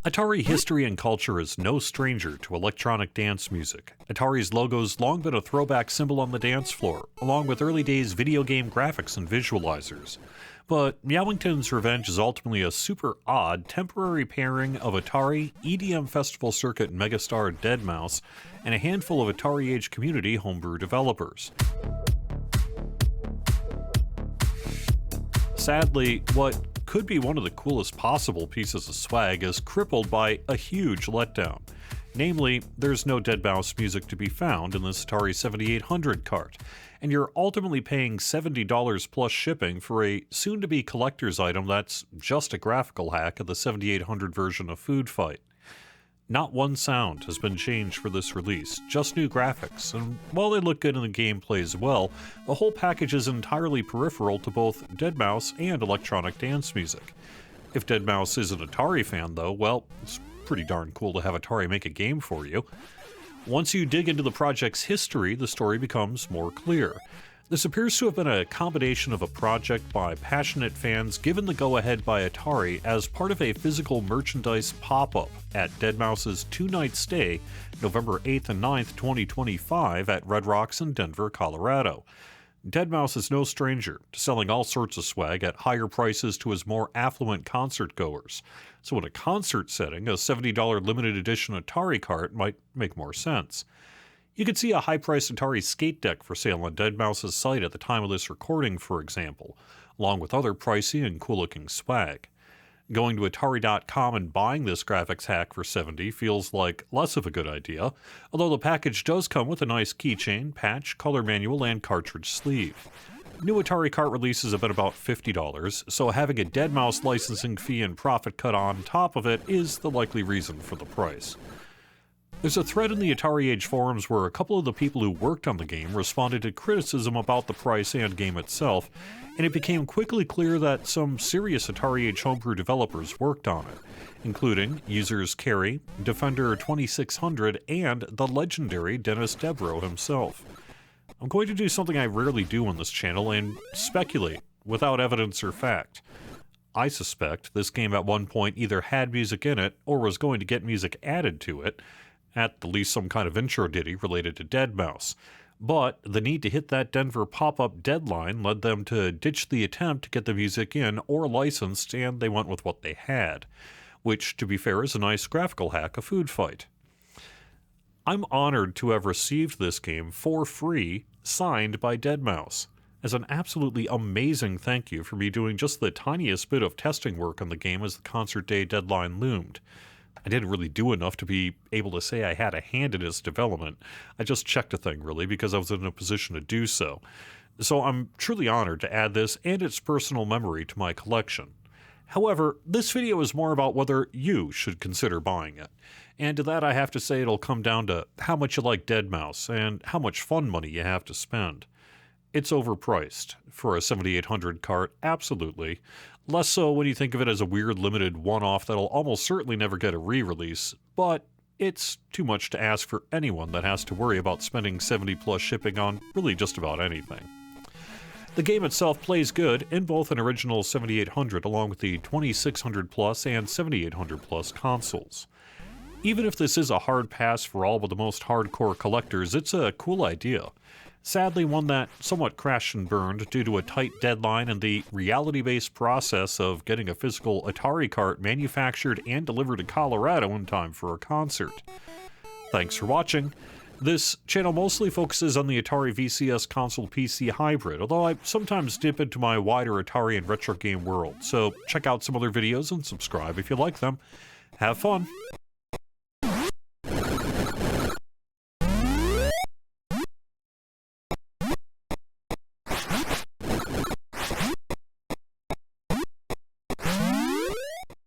Atari history and culture is no stranger to electronic dance music. Atari's logo's long been a throwback symbol on the dance floor, along with early days video game graphics and visualizers. But Meowington's Revenge is ultimately a super odd, temporary pairing of Atari, EDM Festival Circuit megastar deadmau5, and a handful of AtariAge community homebrew developers. Sadly, what could be one of the coolest possible pieces of swag is crippled by a huge letdown. Namely, there's no deadmau5 music to be found in this Atari 7800 cart, and you're ultimately paying $70 plus shipping for a soon-to-be collector's item that's just a graphical hack of the 7800 version of Food Fight. Not one sound has been changed for this release, just new graphics, and while they look good in the gameplay as well, the whole package is entirely peripheral to both deadmau5 and electronic dance music. If deadmau5 is an Atari fan though, well, it's pretty darn cool to have Atari make a game for you. Once you dig into the project's history, the story becomes more clear. This appears to have been a combination of a project by passionate fans given the go-ahead by Atari as part of a physical merchandise pop-up at deadmau5's two-night stay, November 8th and 9th, 2025 at Red Rocks in Denver, Colorado. deadmau5 is no stranger to selling all sorts of swag at higher prices to his more affluent concert goers. So in a concert setting, a $70 limited edition Atari cart might make more sense. You could see a high-priced Atari skate deck for sale on deadmau5's site at the time of this recording, for example, along with other pricey and cool-looking swag. Going to Atari.com and buying this graphics hack for $70 feels like less of a good idea, although the package does come with a nice keychain, patch, color manual, and cartridge sleeve. New Atari cart releases have been about $50, so having a deadmau5 licensing fee and profit cut on top of it is the likely reason for the price. There's a thread in the AtariAge forums where a couple of the people who worked on the game responded to criticism about the price and game itself, and it became quickly clear that some serious AtariAge Homebrew developers worked on it, including users karri, Defender 2600, and the legendary Debro himself. I'm going to do something I rarely do on this channel and speculate without evidence or fact. I suspect this game at one point either had music in it or was going to get music added to it, at the least some kind of intro ditty related to deadmau5. But the need to hit that Denver pop-up deadline led them to ditch the attempt to get the music in or licensed, and they went with what they had, which, to be fair, is a nice graphical hack of Food Fight. I'm honored to have received this game for free, signed by deadmau5, as an absolutely amazing thank you for me doing just the tiniest bit of testing work on the game as the concert day deadline loomed. I didn't really do enough to be able to say I had a hand in its development. I just checked a thing, really, because I was in a position to do so. So I'm truly honored to add this and its personal memory to my collection. However, this video is more about whether you should consider buying it. And to that I have to say it'll come down to how much you like deadmau5 and how much fun money you have to spend. It's overpriced. For a 7800 cart, absolutely. Less so when you think of it as a weird limited one-off that'll almost certainly never get a re-release, but it's too much to ask for anyone that has to worry about spending $70 plus shipping on really just about anything. The game itself plays good in both an original 7800 along with the 2600 plus and 7800 plus consoles. Even if this is a hard pass for all but the most hardcore collectors, it's a cool idea. Sadly, one that somewhat crashed and burned due to a tight deadline and the reality-based process of getting a physical Atari cart manufactured and delivered to Colorado in time for a concert. Thanks for watching. This channel mostly focuses on the Atari VCS console PC hybrid, although I sometimes dip into my wider Atari and retro game world, so check out some other videos and subscribe if you like them. Have fun!